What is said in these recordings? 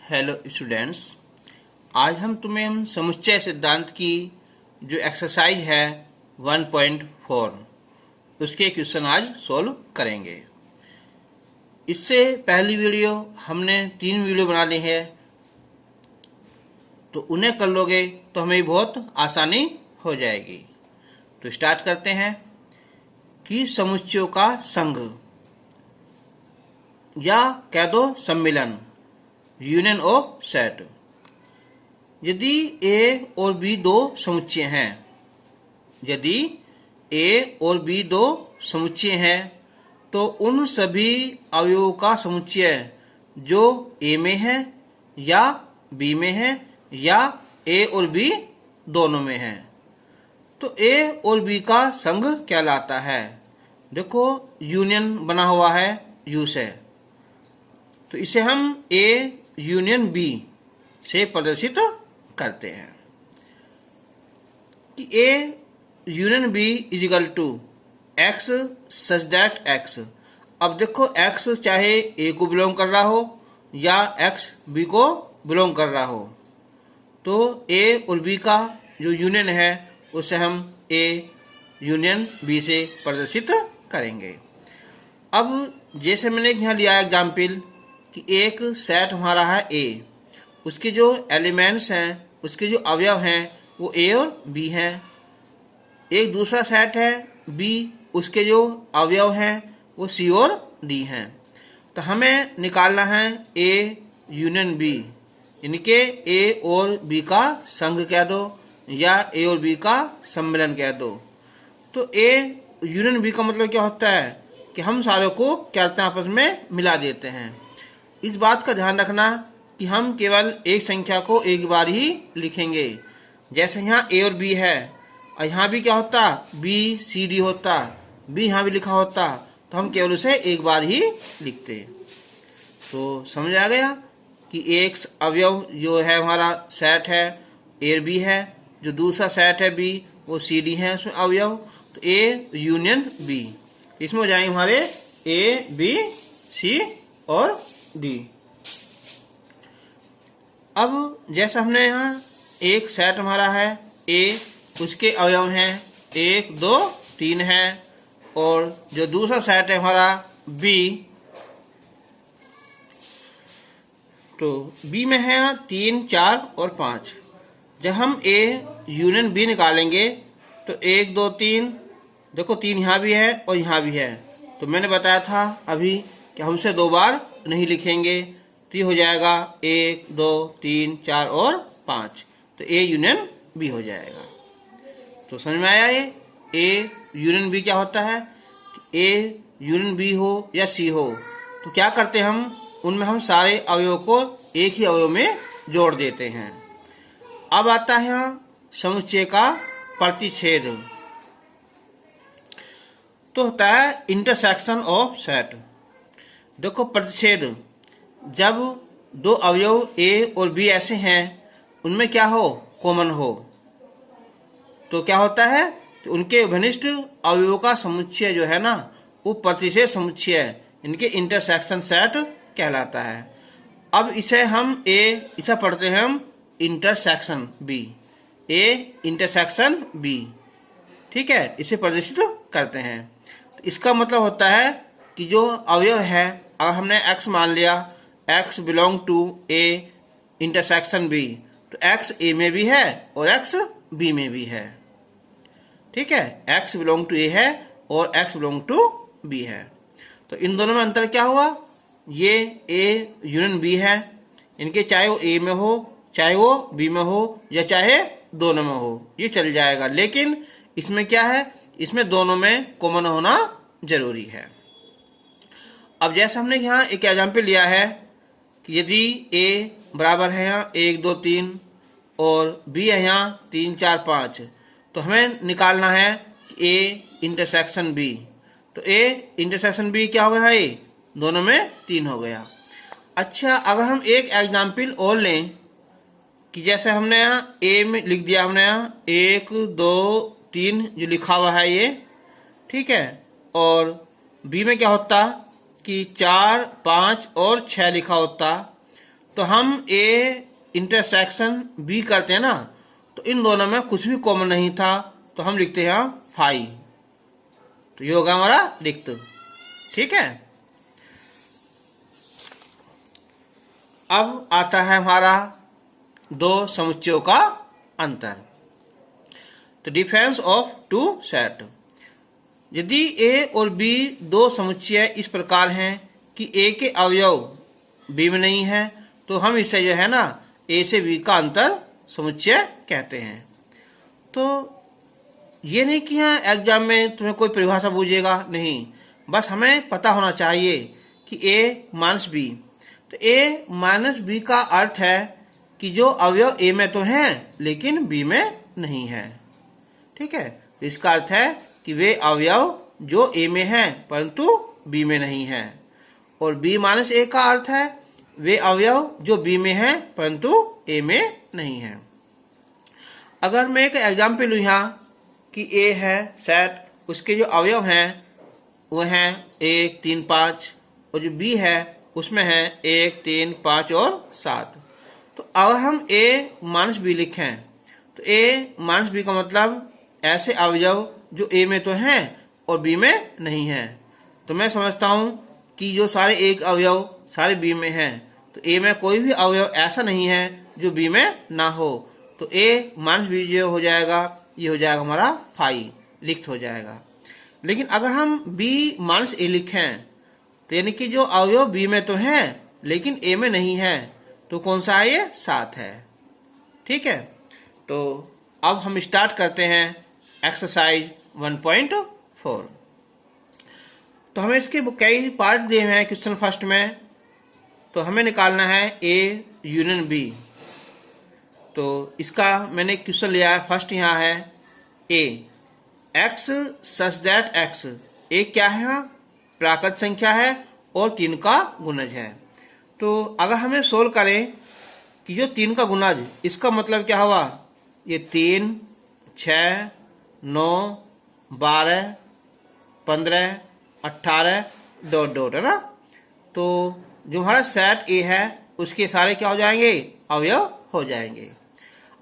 Hello students, आज हम समुच्चय सिद्धांत की जो एक्सरसाइज है 1.4 उसके क्वेश्चन आज सॉल्व करेंगे। इससे पहली वीडियो हमने 3 वीडियो बना ली है, तो उन्हें कर लोगे तो हमें बहुत आसानी हो जाएगी। तो स्टार्ट करते हैं कि समुच्चयों का संघ या कह दो सम्मिलन, यूनियन ऑफ सेट। यदि ए और बी दो समुच्चय हैं, यदि ए और बी दो समुच्चय हैं, तो उन सभी अवयवों का समुच्चय जो ए में है या बी में है या ए और बी दोनों में है, तो ए और बी का संघ कहलाता है। देखो यूनियन बना हुआ है यू से, तो इसे हम ए यूनियन बी से प्रदर्शित करते हैं कि A union B is equal to X such that X. अब देखो एक्स चाहे ए को बिलोंग कर रहा हो या एक्स बी को बिलोंग कर रहा हो, तो ए और बी का जो यूनियन है उसे हम ए यूनियन बी से प्रदर्शित करेंगे। अब जैसे मैंने यहाँ लिया एग्जाम्पल कि एक सेट हमारा है ए, उसके जो एलिमेंट्स हैं, उसके जो अवयव हैं वो ए और बी हैं। एक दूसरा सेट है बी, उसके जो अवयव हैं वो सी और डी हैं। तो हमें निकालना है ए यूनियन बी, इनके ए और बी का संघ कह दो या ए और बी का सम्मिलन कह दो। तो ए यूनियन बी का मतलब क्या होता है कि हम सारों को क्या करते हैं, आपस में मिला देते हैं। इस बात का ध्यान रखना कि हम केवल एक संख्या को एक बार ही लिखेंगे। जैसे यहाँ ए और बी है और यहाँ भी क्या होता, बी सी डी होता, बी यहाँ भी लिखा होता, तो हम केवल उसे एक बार ही लिखते। तो समझ आ गया कि एक अवयव जो है हमारा सेट है ए बी है, जो दूसरा सेट है बी वो सी डी है उसमें अवयव, तो ए यूनियन बी। इसमें हो जाएंगे हमारे ए बी सी और डी। अब जैसा हमने यहाँ एक सेट हमारा है ए, उसके अवयव हैं 1 2 3 है, और जो दूसरा सेट है हमारा बी, तो बी में है 3 4 और 5। जब हम ए यूनियन बी निकालेंगे तो 1 2 3, देखो 3 यहाँ भी है और यहाँ भी है, तो मैंने बताया था अभी कि हम उसे 2 बार नहीं लिखेंगे, तो ये हो जाएगा 1 2 3 4 और 5, तो ए यूनियन बी हो जाएगा। तो समझ में आया ये ए यूनियन बी क्या होता है। ए यूनियन बी हो या सी हो, तो क्या करते हैं उनमें हम सारे अवयवों को एक ही अवयव में जोड़ देते हैं। अब आता है यहाँ समुच्चय का प्रतिच्छेद, तो होता है इंटरसेक्शन ऑफ सेट। देखो प्रतिच्छेद, जब दो अवयव ए और बी ऐसे हैं उनमें क्या हो, कॉमन हो, तो क्या होता है, तो उनके घनिष्ठ अवयवों का समुच्चय जो है ना वो प्रतिच्छेद समुच्चय, इनके इंटरसेक्शन सेट कहलाता है। अब इसे हम इसे पढ़ते हैं हम intersection B, A intersection B, ठीक है, इसे प्रदर्शित करते हैं। तो इसका मतलब होता है कि जो अवयव है, अगर हमने x मान लिया, x belong to A intersection B, तो x ए में भी है और x बी में भी है, ठीक है, x बिलोंग टू ए है और x बिलोंग टू बी है। तो इन दोनों में अंतर क्या हुआ, ये ए यूनियन बी है, इनके चाहे वो ए में हो, चाहे वो बी में हो या चाहे दोनों में हो, ये चल जाएगा। लेकिन इसमें क्या है, इसमें दोनों में कॉमन होना जरूरी है। अब जैसे हमने यहाँ एक एग्जाम्पल लिया है कि यदि ए बराबर है यहाँ 1 2 3 और बी है यहाँ 3 4 5, तो हमें निकालना है ए इंटरसेक्शन बी। तो ए इंटरसेक्शन बी क्या हो गया है, ए दोनों में 3 हो गया। अच्छा, अगर हम एक एग्जाम्पल और लें कि जैसे हमने यहाँ ए में लिख दिया, हमने यहाँ 1 2 3 जो लिखा हुआ है ये, ठीक है, और बी में क्या होता कि 4 5 और 6 लिखा होता, तो हम ए इंटरसेक्शन बी करते हैं ना, तो इन दोनों में कुछ भी कॉमन नहीं था, तो हम लिखते हैं 5। तो ये होगा हमारा रिक्त। ठीक है, अब आता है हमारा दो समुच्चयों का अंतर। तो डिफरेंस ऑफ टू सेट। यदि ए और बी दो समुच्चय इस प्रकार हैं कि ए के अवयव बी में नहीं है, तो हम इसे जो है ना ए से बी का अंतर समुच्चय कहते हैं। तो ये नहीं कि यहाँ एग्जाम में तुम्हें कोई परिभाषा पूछेगा, नहीं, बस हमें पता होना चाहिए कि ए माइनस बी। तो ए माइनस बी का अर्थ है कि जो अवयव ए में तो हैं लेकिन बी में नहीं है। ठीक है, तो इसका अर्थ है कि वे अवयव जो ए में हैं परंतु बी में नहीं है। और बी माइनस ए का अर्थ है वे अवयव जो बी में हैं परंतु ए में नहीं है। अगर मैं एक एग्जाम्पल लूँ यहाँ कि ए है सेट, उसके जो अवयव हैं वो हैं 1, 3, 5, और जो बी है उसमें है 1, 3, 5 और 7। तो अगर हम ए माइनस बी लिखें तो ए माइनस बी का मतलब ऐसे अवयव जो ए में तो हैं और बी में नहीं है। तो मैं समझता हूँ कि जो सारे एक अवयव सारे बी में हैं, तो ए में कोई भी अवयव ऐसा नहीं है जो बी में ना हो। तो ए माइनस बी जो हो जाएगा ये हो जाएगा हमारा 5, रिक्त हो जाएगा। लेकिन अगर हम बी माइनस ए लिखें तो यानी कि जो अवयव बी में तो हैं लेकिन ए में नहीं है, तो कौन सा है ये 7 है। ठीक है, तो अब हम स्टार्ट करते हैं एक्सरसाइज 1.4। तो हमें इसके कई पार्ट दिए हुए हैं क्वेश्चन फर्स्ट में। तो हमें निकालना है ए यूनियन बी। तो इसका मैंने क्वेश्चन लिया है, फर्स्ट यहाँ है ए एक्स सच दैट एक्स। ए क्या है? प्राकृत संख्या है और 3 का गुणज है। तो अगर हमें सोल्व करें कि जो 3 का गुणज, इसका मतलब क्या हुआ, ये 3, 6, 9, 12, 15, 18 डॉट डॉट है ना। तो जो हमारा सेट ए है उसके सारे क्या हो जाएंगे, अवयव हो जाएंगे।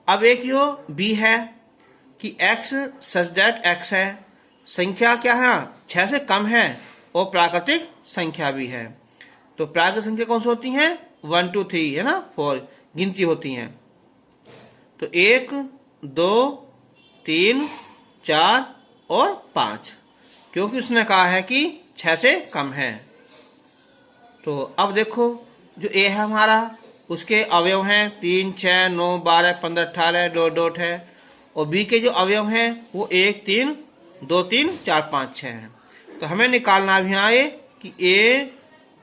अब एक जो बी है कि एक्स सच दैट एक्स है, संख्या क्या है 6 से कम है और प्राकृतिक संख्या भी है। तो प्राकृतिक संख्या कौन सी होती हैं, 1, 2, 3 है ना, 4 गिनती होती हैं। तो 1, 2, 3, 4 और 5, क्योंकि उसने कहा है कि 6 से कम है। तो अब देखो जो ए है हमारा उसके अवयव हैं 3, 6, 9, 12, 15, 18 डॉट डॉट है। और बी के जो अवयव हैं वो 1, 3, 2, 3, 4, 5, 6 हैं। तो हमें निकालना भी यहाँ है कि ए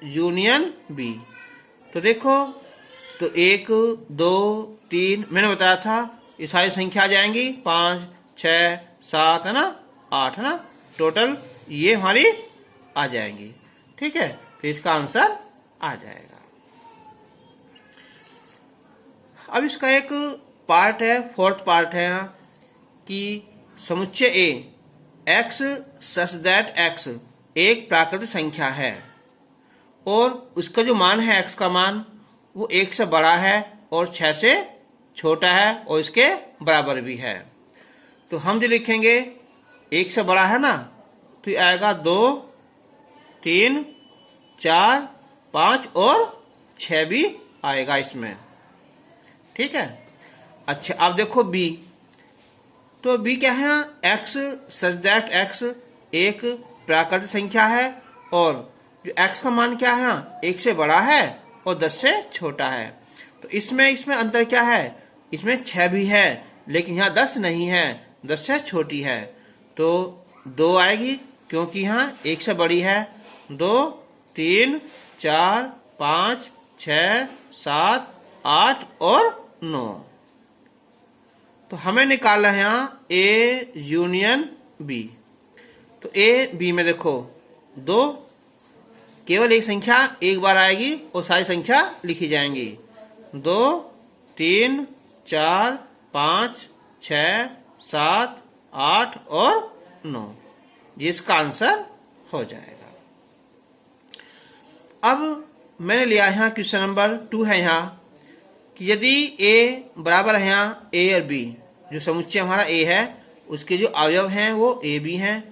यूनियन बी। तो देखो तो 1, 2, 3 मैंने बताया था ये सारी संख्या आ जाएंगी 5, 6, 7 है ना, 8 है ना, टोटल ये हमारी आ जाएंगी। ठीक है, तो इसका आंसर आ जाएगा। अब इसका एक पार्ट है, फोर्थ पार्ट है यहाँ कि समुच्चय ए एक्स सच दैट एक्स एक प्राकृतिक संख्या है और उसका जो मान है एक्स का मान वो 1 से बड़ा है और 6 से छोटा है और इसके बराबर भी है। तो हम जो लिखेंगे 1 से बड़ा है ना, तो ये आएगा 2, 3, 4, 5 और 6 भी आएगा इसमें। ठीक है, अच्छा अब देखो बी। तो बी क्या है, एक्स सच दैट एक्स एक प्राकृतिक संख्या है और जो एक्स का मान क्या है 1 से बड़ा है और 10 से छोटा है। तो इसमें अंतर क्या है, इसमें 6 भी है लेकिन यहाँ 10 नहीं है, 10 से छोटी है। तो 2 आएगी क्योंकि यहाँ 1 से बड़ी है। 2, 3, 4, 5, 6, 7, 8 और 9। तो हमें निकालना है यहाँ ए यूनियन बी। तो ए बी में देखो 2 केवल एक संख्या एक बार आएगी और सारी संख्या लिखी जाएंगी। 2, 3, 4, 5, 6, 7, 8 और 9, ये इसका आंसर हो जाएगा। अब मैंने लिया यहाँ क्वेश्चन नंबर 2 है यहाँ कि यदि ए बराबर है यहाँ ए और बी, जो समुच्चय हमारा ए है उसके जो अवयव हैं वो ए बी हैं,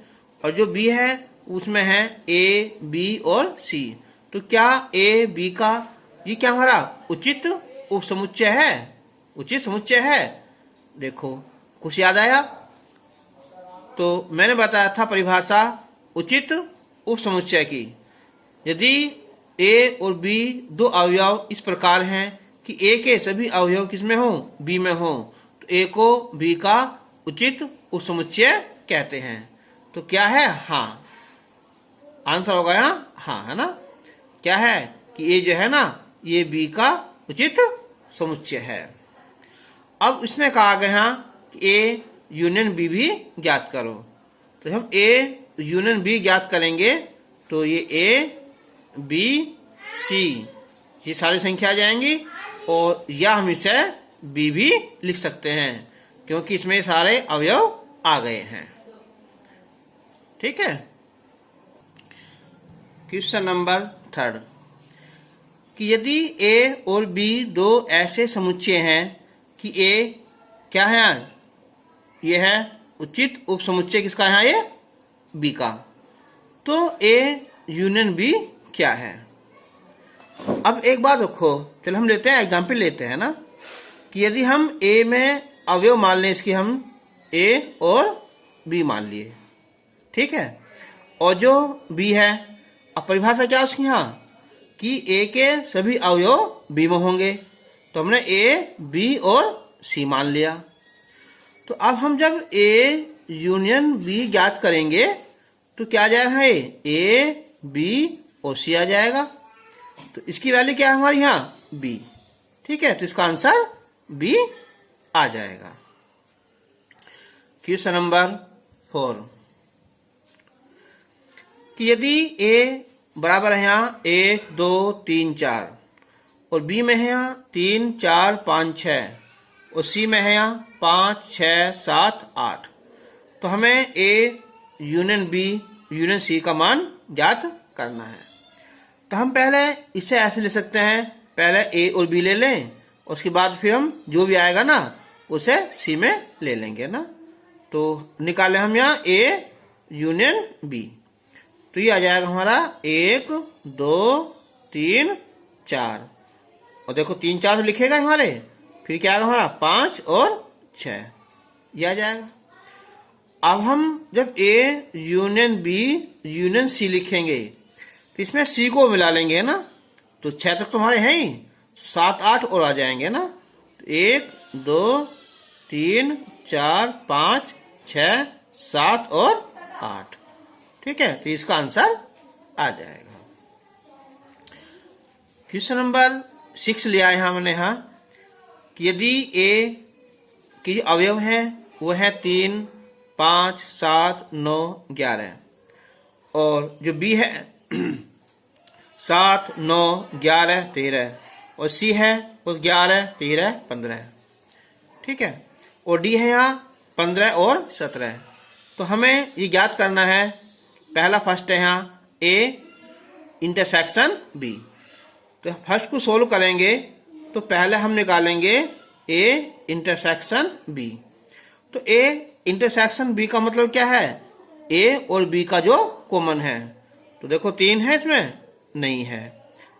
और जो बी है उसमें है ए बी और सी। तो क्या ए बी का ये क्या हमारा उचित उपसमुच्चय है, उचित समुच्चय है? देखो कुछ याद आया? तो मैंने बताया था परिभाषा उचित उपसमुच्चय की। यदि ए और बी दो अवयव इस प्रकार हैं कि ए के सभी अवयव किसमें हो, बी में हो, तो ए को बी का उचित उपसमुच्चय कहते हैं। तो क्या है? हाँ, आंसर होगा यहाँ हाँ, है ना? क्या है कि ए जो है ना ये बी का उचित समुच्चय है। अब इसने कहा गया कि ए यूनियन बी भी ज्ञात करो। तो हम ए यूनियन बी ज्ञात करेंगे तो ये ए बी सी ये सारी संख्या आ जाएंगी, और या हम इसे बी भी लिख सकते हैं क्योंकि इसमें सारे अवयव आ गए हैं। ठीक है। क्वेश्चन नंबर 3 कि यदि ए और बी दो ऐसे समुच्चय हैं कि ए क्या है यार, ये है उचित उपसमुच्चय किसका है ये बी का, तो ए यूनियन बी क्या है? अब एक बात रखो, चलो हम लेते हैं एग्जाम्पल लेते हैं ना, कि यदि हम ए में अवयव मान लें इसकी, हम ए और बी मान लिए, ठीक है, और जो बी है, अब परिभाषा क्या उसकी यहाँ कि ए के सभी अवयव बी में होंगे, तो हमने ए बी और सी मान लिया। तो अब हम जब ए यूनियन बी ज्ञात करेंगे तो क्या आ जाएगा, ए बी और सी आ जाएगा। तो इसकी वैल्यू क्या है हमारी यहाँ बी, ठीक है, तो इसका आंसर बी आ जाएगा। क्वेश्चन नंबर 4 कि यदि ए बराबर है यहाँ 1 2 3 4 और बी में है यहाँ 3 4 5 6 और सी में है यहाँ 5 6 7 8, तो हमें A union B union C का मान ज्ञात करना है। तो हम पहले इसे ऐसे ले सकते हैं, पहले ए और बी ले लें, उसके बाद फिर हम जो भी आएगा ना उसे सी में ले लेंगे ना। तो निकालें हम यहाँ ए यूनियन बी, तो ये आ जाएगा हमारा 1 2 3 4, और देखो 3 4 तो लिखेगा हमारे, फिर क्या आएगा हमारा 5 और 6, ये आ जाएगा। अब हम जब A union B union C लिखेंगे तो इसमें सी को मिला लेंगे ना, तो 6 तक तो हमारे हैं ही, 7 8 और आ जाएंगे ना, तो 1 2 3 4 5 6 7 और 8, ठीक है, तो इसका आंसर आ जाएगा। क्वेश्चन नंबर 6 लिया है हमने यहाँ कि यदि ए के जो अवयव हैं वो है 3 5 7 9 11, और जो बी है 7 9 11 13, और सी है वो 11 13 15, ठीक है, और डी है यहाँ 15 और 17। तो हमें ये ज्ञात करना है, पहला फर्स्ट है यहाँ ए इंटरसेक्शन बी। तो फर्स्ट को सोल्व करेंगे तो पहले हम निकालेंगे ए इंटरसेक्शन बी। तो ए इंटरसेक्शन बी का मतलब क्या है, ए और बी का जो कॉमन है। तो देखो 3 है इसमें, नहीं है,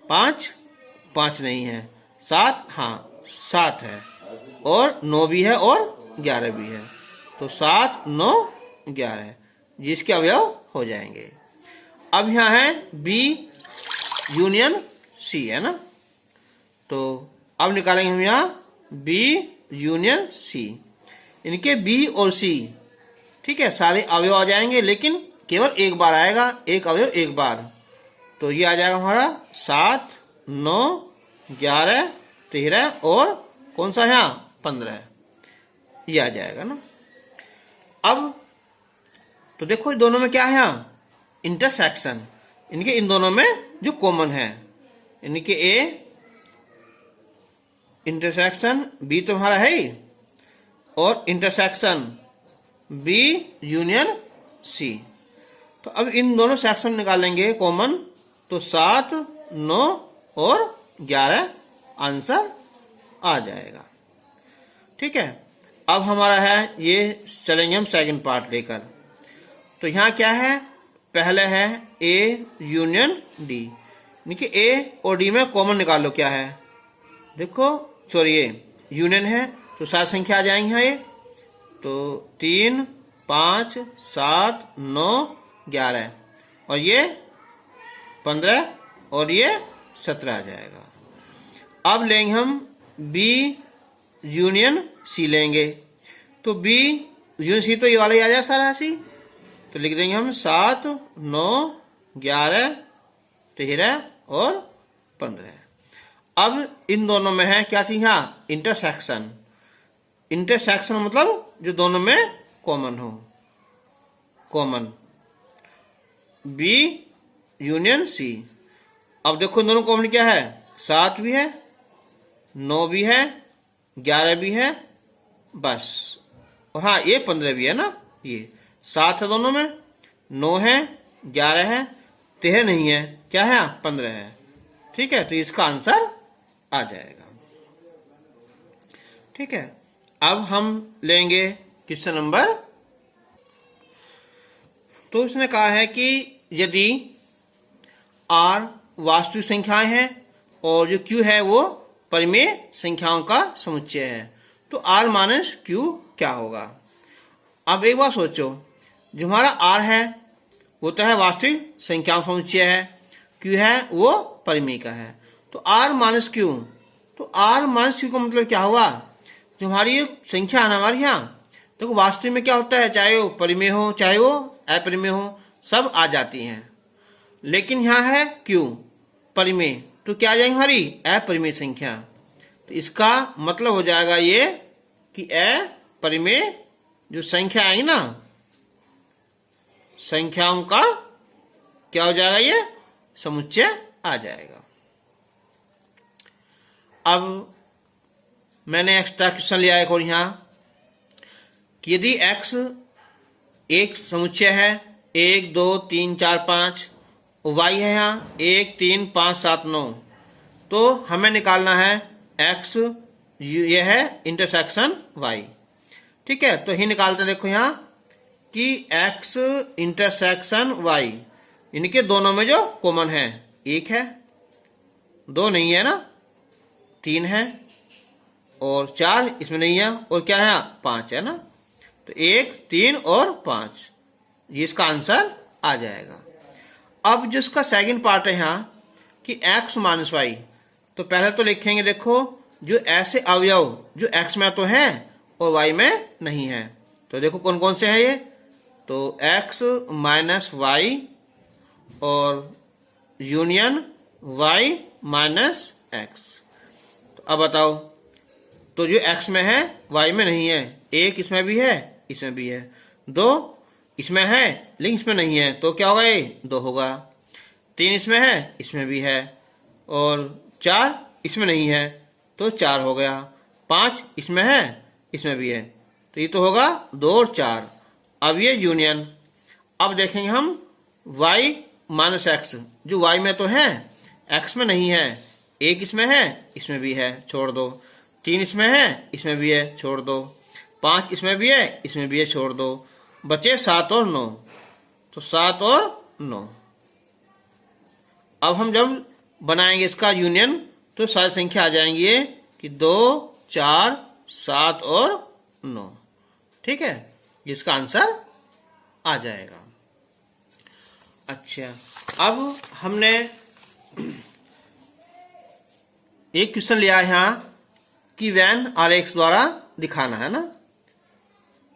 5 नहीं है, 7 हाँ 7 है, और 9 भी है और 11 भी है, तो 7 9 11 जिसके अवयव हो जाएंगे। अब यहाँ है बी यूनियन सी है ना, तो अब निकालेंगे हम यहाँ बी यूनियन सी, इनके बी और सी, ठीक है, सारे अवयव आ जाएंगे, लेकिन केवल एक बार आएगा, एक अवयव एक बार। तो ये आ जाएगा हमारा 7 9 11 13 और कौन सा यहाँ 15, ये आ जाएगा ना। अब तो देखो दोनों में क्या है यहाँ इंटरसेक्शन, इनके इन दोनों में जो कॉमन है, इनके ए इंटरसेक्शन बी तो हमारा है ही, और इंटरसेक्शन बी यूनियन सी। तो अब इन दोनों सेक्शन निकालेंगे कॉमन, तो 7 9 और 11 आंसर आ जाएगा। ठीक है, अब हमारा है ये, चलेंगे हम सेकंड पार्ट लेकर। तो यहाँ क्या है, पहले है ए यूनियन डी, यानी कि ए और डी में कॉमन निकाल लो क्या है। देखो सॉरी, ये यूनियन है तो 7 संख्या आ जाएंगी यहाँ ये, तो 3, 5, 7, 9, 11 और ये 15 और ये 17 आ जाएगा। अब लेंगे हम बी यूनियन सी लेंगे, तो बी यूनियन सी तो ये वाला ही आ जाएगा सारा राशि, तो लिख देंगे हम 7, 9, 11, 13 और 15। अब इन दोनों में है क्या चीज, यहाँ इंटरसेक्शन। इंटरसेक्शन मतलब जो दोनों में कॉमन हो, कॉमन बी यूनियन सी। अब देखो इन दोनों कॉमन क्या है, 7 भी है, 9 भी है, 11 भी है, बस। और हाँ ये 15 भी है ना, ये 7 है दोनों में, 9 है, 11 है, 13 नहीं है, क्या है 15 है। ठीक है, तो इसका आंसर आ जाएगा। ठीक है, अब हम लेंगे क्वेश्चन नंबर। तो इसने कहा है कि यदि R वास्तविक संख्याएं हैं और जो Q है वो परिमेय संख्याओं का समुच्चय है, तो R माइनस Q क्या होगा। अब एक बार सोचो, जो हमारा R है वो तो है वास्तविक संख्याओं का समुच्चय है, Q है वो परिमेय का है, तो R माइनस Q, तो R माइनस Q का मतलब क्या हुआ, जो हमारी संख्या है ना हमारी यहाँ, देखो वास्तविक में क्या होता है, चाहे वो परिमेय हो चाहे वो अपरिमेय हो, सब आ जाती हैं। लेकिन यहाँ है Q परिमेय, तो क्या आ जाएगी हमारी अपरिमेय संख्या। तो इसका मतलब हो जाएगा ये कि अपरिमेय जो संख्या आएगी ना, संख्याओं का क्या हो जाएगा, ये समुच्चय आ जाएगा। अब मैंने एक्स्ट्रा क्वेश्चन लिया एक और यहाँ कि यदि x एक समुच्चय है 1, 2, 3, 4, 5, y है यहाँ 1, 3, 5, 7, 9, तो हमें निकालना है x, ये है इंटरसेक्शन y। ठीक है, तो ही निकालते हैं। देखो यहाँ कि x इंटरसेक्शन y, इनके दोनों में जो कॉमन है 1 है, 2 नहीं है ना, 3 है और 4 इसमें नहीं है, और क्या है 5 है ना, तो 1, 3 और 5, ये इसका आंसर आ जाएगा। अब जिसका सेकंड पार्ट है यहाँ कि x माइनस वाई, तो पहले तो लिखेंगे देखो जो ऐसे अवयव जो x में तो हैं और y में नहीं है, तो देखो कौन कौन से हैं ये, तो x माइनस वाई और यूनियन y माइनस एक्स। तो अब बताओ, तो जो x में है y में नहीं है, 1 इसमें भी है इसमें भी है, 2 इसमें है लेकिन इसमें नहीं है, तो क्या होगा ये 2 होगा, 3 इसमें है इसमें भी है, और 4 इसमें नहीं है तो 4 हो गया, 5 इसमें है इसमें भी है, तो ये तो होगा 2 और 4। अब ये यूनियन, अब देखेंगे हम y माइनस एक्स, जो y में तो है x में नहीं है, 1 इसमें है इसमें भी है, छोड़ दो, 3 इसमें है इसमें भी है, छोड़ दो, 5 इसमें भी है इसमें भी है, छोड़ दो, बचे 7 और 9, तो 7 और 9। अब हम जब बनाएंगे इसका यूनियन तो सारी संख्या आ जाएंगी ये कि 2, 4, 7 और 9। ठीक है, इसका आंसर आ जाएगा। अच्छा, अब हमने एक क्वेश्चन लिया है यहाँ कि वैन आरेख द्वारा दिखाना है ना।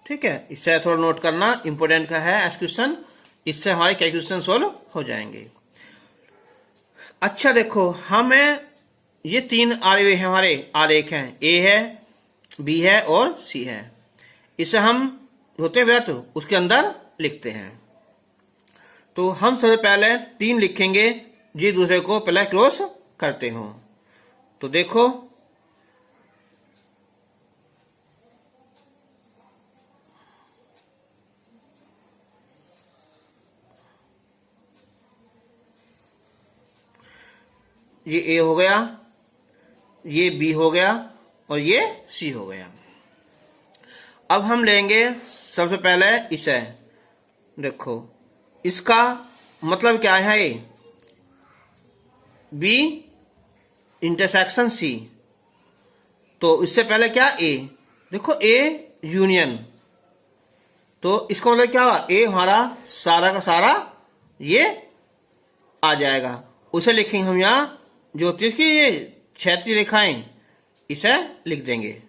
ठीक है, इससे थोड़ा नोट करना इंपोर्टेंट का है ऐसा क्वेश्चन, इससे हमारे कैलकुलेशन सोल्व हो जाएंगे। अच्छा देखो, हमें ये 3 आरेख हैं, हमारे आरेख हैं, ए है, बी है और सी है। इसे हम होते हैं व्रत उसके अंदर लिखते हैं। तो हम सबसे पहले 3 लिखेंगे जी दूसरे को पहले क्रॉस करते हो। तो देखो ये ए हो गया, ये बी हो गया और ये सी हो गया। अब हम लेंगे सबसे पहले इसे, देखो इसका मतलब क्या है, ये बी इंटरसेक्शन सी। तो इससे पहले क्या ए, देखो ए यूनियन, तो इसका मतलब क्या हुआ, ए हमारा सारा का सारा ये आ जाएगा। उसे लिखेंगे हम यहाँ जो इसकी ये क्षैतिज रेखाएं, इसे लिख देंगे।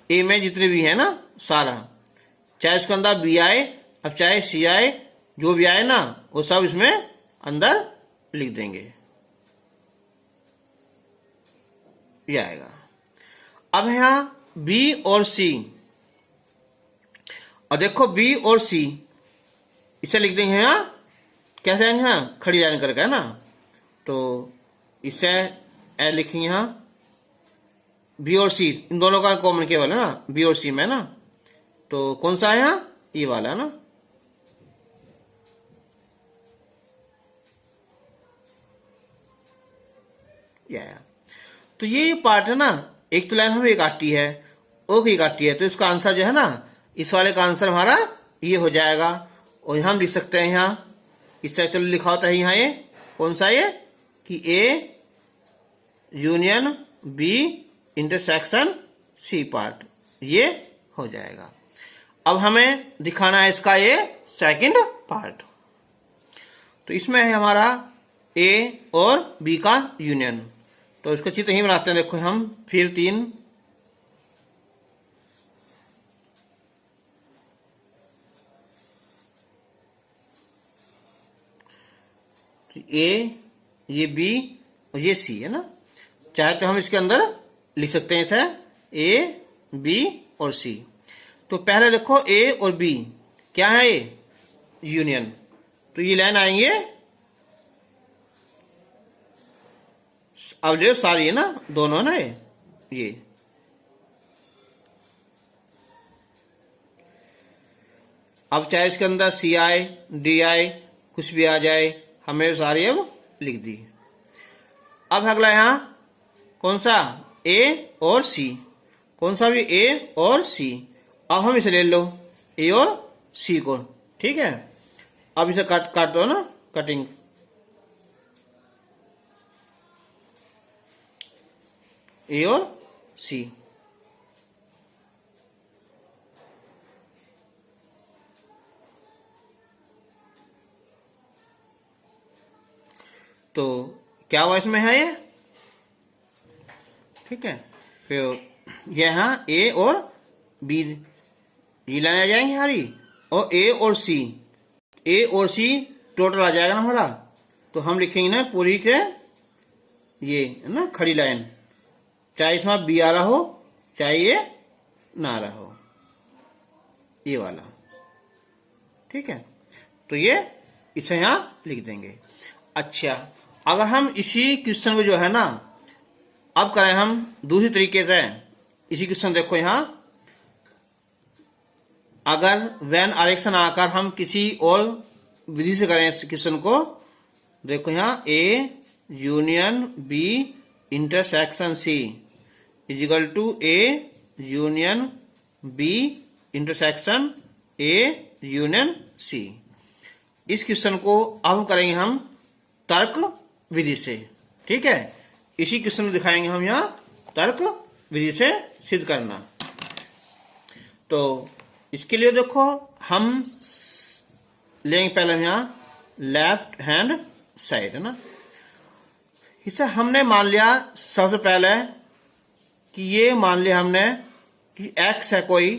ए में जितने भी है ना सारा, चाहे इसके अंदर बी आए, अब चाहे सी आए, जो भी आए ना वो सब इसमें अंदर लिख देंगे, ये आएगा। अब यहाँ बी और सी, और देखो बी और सी इसे लिख देंगे यहाँ कैसे, यहाँ खड़ी लाइन करके है ना, तो इसे ए लिखेंगे यहाँ बी और सी, इन दोनों का कॉमन केवल है ना बी और सी में ना, तो कौन सा है यहाँ, ये वाला है ना। या तो ये पार्ट है ना, एक तो लाइन हमें काटी है, ओ की काटी है, तो इसका आंसर जो है ना, इस वाले का आंसर हमारा ये हो जाएगा। और यहाँ हम लिख सकते हैं यहाँ, इससे चलो लिखा होता है यहाँ ये कौन सा, ये कि A union B intersection C part, ये हो जाएगा। अब हमें दिखाना है इसका ये सेकंड पार्ट। तो इसमें है हमारा ए और बी का यूनियन, तो इसको चित्र ही बनाते हैं। देखो हम फिर 3, ए, ये बी और ये सी है ना, चाहे तो हम इसके अंदर लिख सकते हैं इसे ए बी और सी। तो पहले देखो ए और बी क्या है, ये यूनियन, तो ये लाइन आएंगे, अब जो सारी है ना दोनों ना ये अब चाहे इसके अंदर सी आए डी आए कुछ भी आ जाए, हमें सारी अब लिख दी। अब अगला यहाँ कौन सा, ए और सी, कौन सा भी ए और सी। अब हम इसे ले लो ए और सी को, ठीक है। अब इसे काट दो ना, कटिंग, ए और सी। तो क्या हुआ इसमें है ये, ठीक है। फिर यहाँ ए और बी ये लाइन आ जाएंगे हमारी, और ए और सी, ए और सी टोटल आ जाएगा ना हमारा। तो हम लिखेंगे ना पूरी के ये है ना खड़ी लाइन, चाहे इसमें बी आ रहा हो चाहे ये ना आ रहा हो, ये वाला, ठीक है। तो ये इसे यहाँ लिख देंगे। अच्छा, अगर हम इसी क्वेश्चन को जो है ना, अब करें हम दूसरी तरीके से इसी क्वेश्चन, देखो यहाँ अगर वैन आरेखन आकर हम किसी और विधि से करें इस क्वेश्चन को, देखो यहाँ A union B intersection C equal to A union B intersection A union C. इस क्वेश्चन को अब हम करेंगे हम तर्क विधि से, ठीक है। इसी क्वेश्चन में दिखाएंगे हम यहाँ तर्क विधि से सिद्ध करना। तो इसके लिए देखो हम लेंगे पहले यहाँ लेफ्ट हैंड साइड है ना, इसे हमने मान लिया सबसे पहले कि ये मान लिया हमने कि एक्स है कोई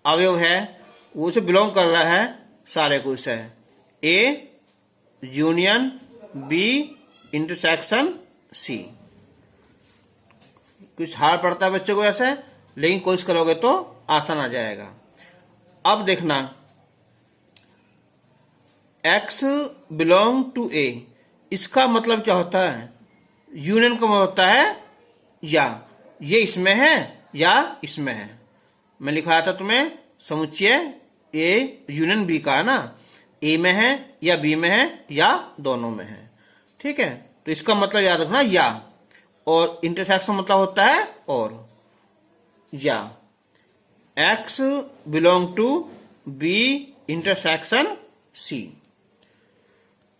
अवयव है, वो उसे बिलोंग कर रहा है सारे को, इसे A union B intersection C. कुछ हार्ड पड़ता है बच्चों को ऐसे, लेकिन कोशिश करोगे तो आसान आ जाएगा। अब देखना एक्स बिलोंग टू ए, इसका मतलब क्या होता है, यूनियन का मतलब होता है या ये इसमें है या इसमें है। मैं लिखाया था तुम्हें समुच्चय ए यूनियन बी का है ना, ए में है या बी में है या दोनों में है, ठीक है। तो इसका मतलब याद रखना या, और इंटरसेक्शन मतलब होता है और, या X belong to B intersection C।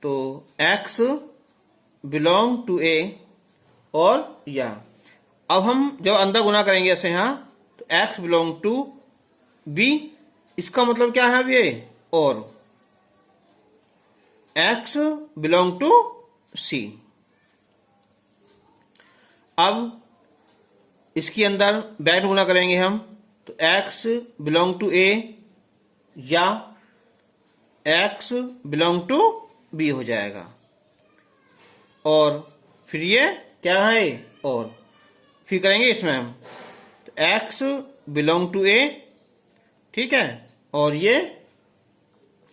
तो X बिलोंग टू A और या। अब हम जब अंदर गुना करेंगे ऐसे यहाँ, तो X बिलोंग टू B, इसका मतलब क्या है अब ये, और X बिलोंग टू C। अब इसके अंदर बैक गुना करेंगे हम, तो X बिलोंग टू A या X बिलोंग टू B हो जाएगा, और फिर ये क्या है, और फिर करेंगे इसमें हम, तो X बिलोंग टू A, ठीक है, और ये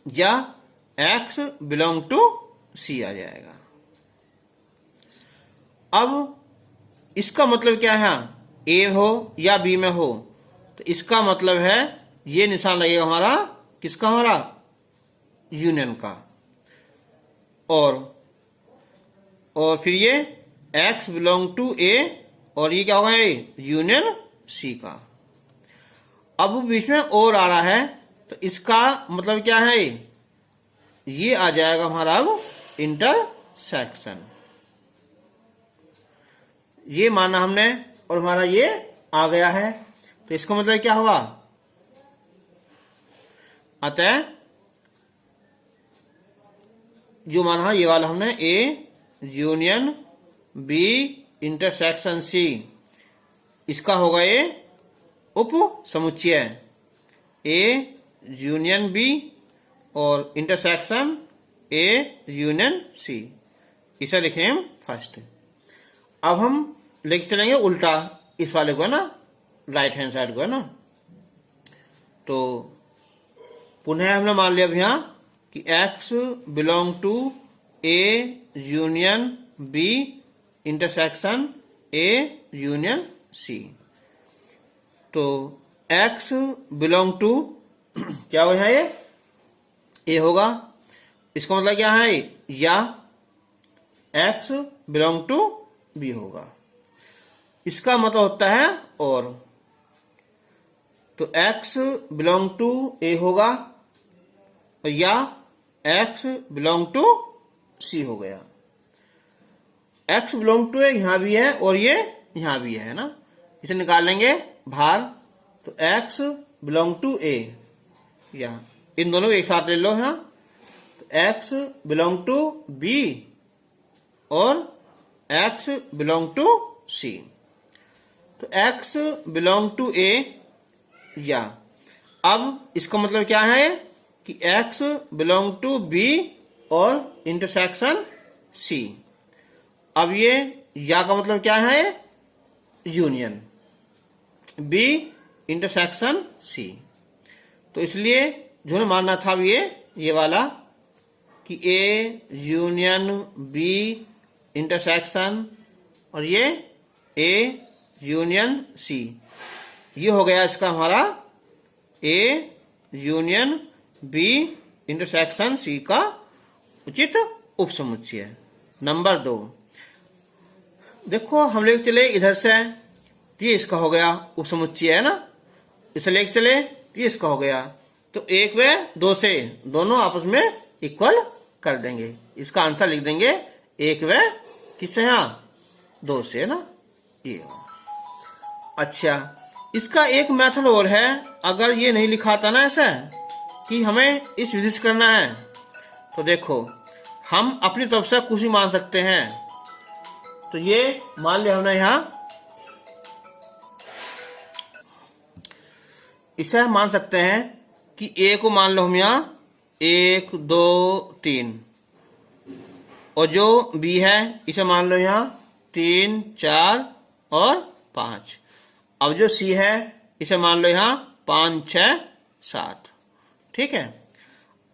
या X बिलोंग टू C आ जाएगा। अब इसका मतलब क्या है, A हो या B में हो, तो इसका मतलब है ये निशान लगेगा हमारा किसका, हमारा यूनियन का, और फिर ये X बिलोंग टू A, और ये क्या होगा, ये यूनियन C का। अब बीच में और आ रहा है, तो इसका मतलब क्या है, ये आ जाएगा हमारा अब इंटरसेक्शन। ये माना हमने और हमारा ये आ गया है, तो इसका मतलब क्या हुआ, अतः जो माना है ये वाला हमने A union B intersection C, इसका होगा ये उप समुच्चय A यूनियन B और इंटरसेक्शन A यूनियन C, इसे लिखें हम फर्स्ट। अब हम लेके चलेंगे उल्टा इस वाले को, है ना, राइट हैंड साइड को, है ना। तो पुनः हमने मान लिया अब यहाँ कि X belong to A union B intersection A union C। तो X बिलोंग टू क्या हो है, ये A होगा, इसका मतलब क्या है, या X बिलोंग टू B होगा, इसका मतलब होता है और। तो X बिलोंग टू A होगा, या X बिलोंग टू C हो गया। X बिलोंग टू A यहां भी है और ये यहां भी है ना, इसे निकाल लेंगे बाहर, तो X बिलोंग टू A, या इन दोनों को एक साथ ले लो यहाँ, तो X बिलोंग टू B और X बिलोंग टू C। तो X बिलोंग टू A, या अब इसका मतलब क्या है कि X बिलोंग टू B और इंटरसेक्शन C। अब ये या का मतलब क्या है, यूनियन B इंटरसेक्शन C। तो इसलिए जो हमें मानना था अब ये वाला कि A यूनियन B इंटरसेक्शन और ये A यूनियन C, ये हो गया इसका हमारा A union B intersection C का उचित उपसमुच्चय। नंबर 2, देखो हम लेके चले इधर से, ये इसका हो गया उपसमुच्चय, है ना, इसे लेके चले ये इसका हो गया, तो 1 व 2 से दोनों आपस में इक्वल कर देंगे, इसका आंसर लिख देंगे 1 व किससे, यहाँ 2 से, है ना, ये। अच्छा, इसका एक मेथड और है, अगर ये नहीं लिखाता ना ऐसा कि हमें इस विधि से करना है, तो देखो हम अपनी तरफ से कुछ भी मान सकते हैं। तो ये मान लिया हमने यहां, इसे हम मान सकते हैं कि A को मान लो हम यहां 1 2 3, और जो B है इसे मान लो यहां 3 4 और 5। अब जो C है इसे मान लो यहां 5 6 7, ठीक है।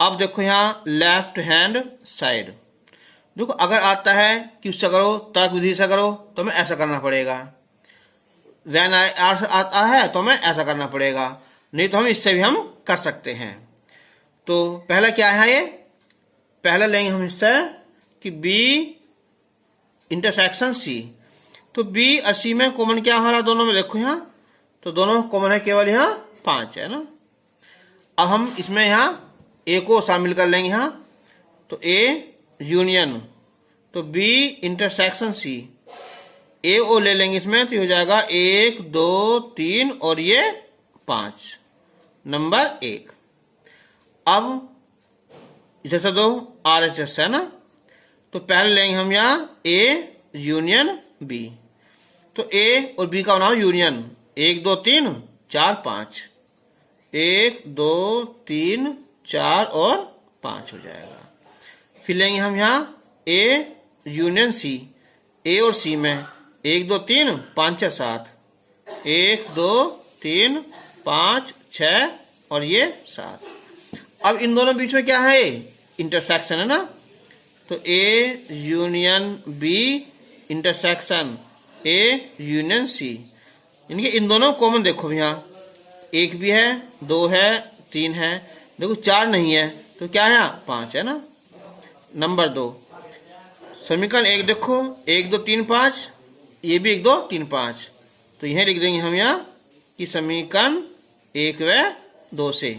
अब देखो यहां लेफ्ट हैंड साइड, देखो अगर आता है कि उससे करो, तर्क विधि से करो, तो हमें ऐसा करना पड़ेगा, वैन आता है तो हमें ऐसा करना पड़ेगा, नहीं तो हम इससे भी हम कर सकते हैं। तो पहला क्या है, ये पहला लेंगे हम इससे कि B इंटरसेक्शन C। तो बी 80 में कॉमन क्या हमारा दोनों में, देखो यहाँ तो दोनों कॉमन है केवल यहाँ 5 है ना। अब हम इसमें यहाँ ए को शामिल कर लेंगे यहाँ, तो ए यूनियन, तो बी इंटरसेक्शन सी, ए ओ ले लेंगे इसमें, तो हो जाएगा 1 2 3 और ये 5, नंबर 1। अब जैसे दो RHS है ना, तो पहले लेंगे हम यहाँ ए यूनियन बी, तो ए और बी का बनाओ यूनियन, 1 2 3 4 5, 1 2 3 4 और 5 हो जाएगा। फिर लेंगे हम यहाँ ए यूनियन सी, ए और सी में 1 2 3 5 6 7, 1 2 3 5 6 और ये 7। अब इन दोनों बीच में क्या है, इंटरसेक्शन है ना, तो A union B intersection A union C, इनके इन दोनों कॉमन देखो यहाँ, 1 भी है, 2 है, 3 है, देखो 4 नहीं है, तो क्या है 5 है ना, नंबर 2। समीकरण 1 देखो, 1 2 3 5, ये भी 1 2 3 5, तो यह लिख देंगे हम यहाँ कि समीकरण 1 व 2 से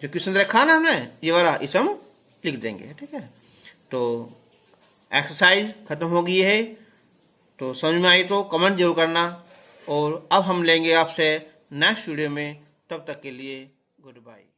जो क्वेश्चन रखा ना हमें ये वाला, इसे हम लिख देंगे, ठीक है। तो एक्सरसाइज खत्म हो गई है, तो समझ में आई तो कमेंट जरूर करना, और अब हम लेंगे आपसे नेक्स्ट वीडियो में, तब तक के लिए गुड बाय।